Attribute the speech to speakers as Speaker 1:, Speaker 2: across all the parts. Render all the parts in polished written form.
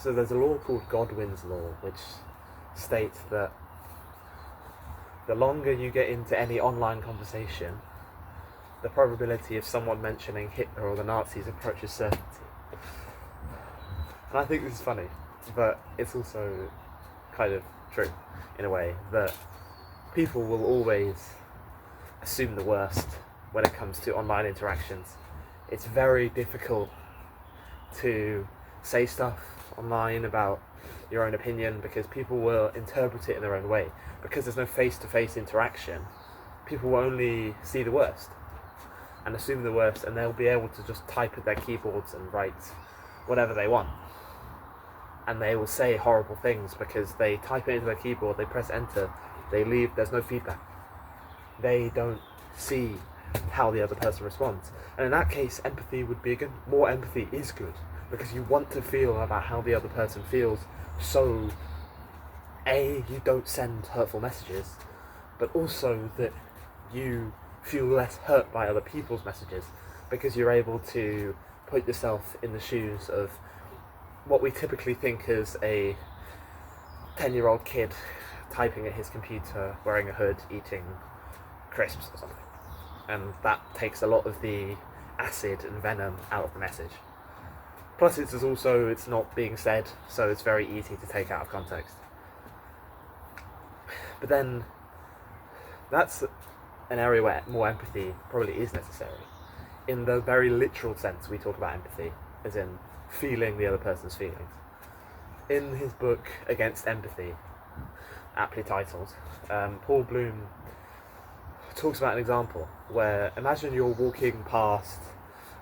Speaker 1: So there's a law called Godwin's law, which states that the longer you get into any online conversation, the probability of someone mentioning Hitler or the Nazis approaches certainty. And I think this is funny, but it's also kind of true, in a way, that people will always assume the worst when it comes to online interactions. It's very difficult to say stuff online about your own opinion because people will interpret it in their own way. Because there's no face-to-face interaction, people will only see the worst and assume the worst, and they'll be able to just type at their keyboards and write whatever they want. And they will say horrible things because they type it into their keyboard, they press enter, they leave, there's no feedback. They don't see how the other person responds. And in that case, empathy would be good. More empathy is good, because you want to feel about how the other person feels, so A, you don't send hurtful messages, but also that you feel less hurt by other people's messages, because you're able to put yourself in the shoes of what we typically think as a 10-year-old kid typing at his computer, wearing a hood, eating crisps or something. And that takes a lot of the acid and venom out of the message. Plus it's not being said, so it's very easy to take out of context. But then, that's an area where more empathy probably is necessary. In the very literal sense, we talk about empathy, as in feeling the other person's feelings. In his book, Against Empathy, aptly titled, Paul Bloom talks about an example where, imagine you're walking past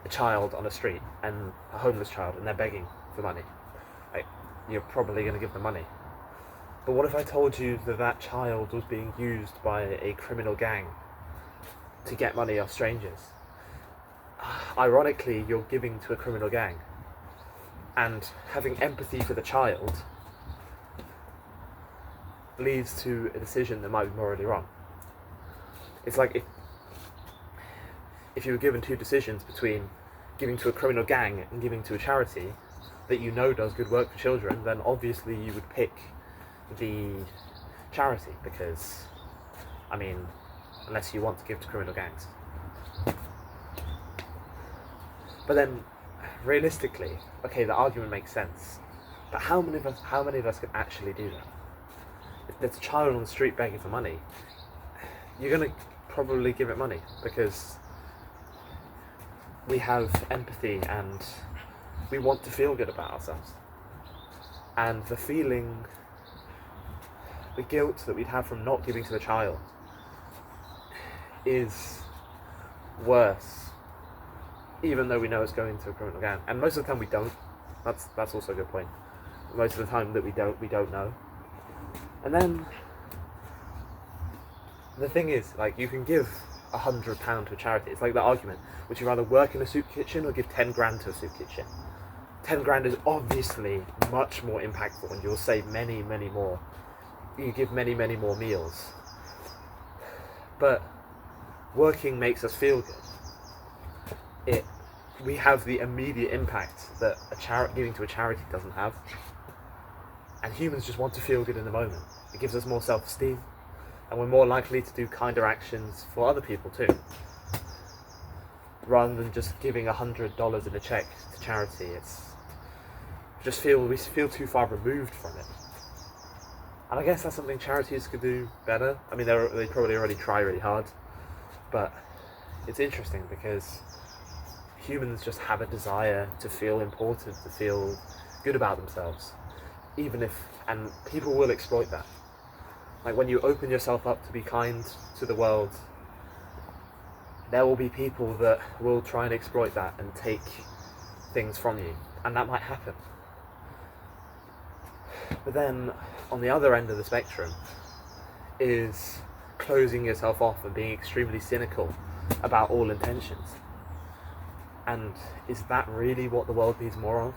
Speaker 1: a child on a street, and a homeless child, and they're begging for money. Like, you're probably going to give them money. But what if I told you that that child was being used by a criminal gang to get money off strangers? Ironically, you're giving to a criminal gang. And having empathy for the child leads to a decision that might be morally wrong. It's like if you were given two decisions between giving to a criminal gang and giving to a charity that you know does good work for children, then obviously you would pick the charity, because, I mean, unless you want to give to criminal gangs. But then, realistically, okay, the argument makes sense, but how many of us can actually do that? If there's a child on the street begging for money, you're going to probably give it money, because we have empathy and we want to feel good about ourselves. And the guilt that we'd have from not giving to the child is worse, even though we know it's going to a criminal gang. And most of the time we don't. That's also a good point. Most of the time that we don't know. And then the thing is, like, you can give £100 to a charity. It's like the argument: would you rather work in a soup kitchen or give 10 grand to a soup kitchen? 10 grand is obviously much more impactful, and you'll save many, many more. You give many, many more meals. But working makes us feel good. We have the immediate impact that giving to a charity doesn't have. And humans just want to feel good in the moment. It gives us more self-esteem, and we're more likely to do kinder actions for other people too, rather than just giving $100 in a check to charity. We feel too far removed from it. And I guess that's something charities could do better. I mean, they probably already try really hard, but it's interesting because humans just have a desire to feel important, to feel good about themselves, and people will exploit that. Like, when you open yourself up to be kind to the world, there will be people that will try and exploit that and take things from you, and that might happen. But then, on the other end of the spectrum, is closing yourself off and being extremely cynical about all intentions. And is that really what the world needs more of?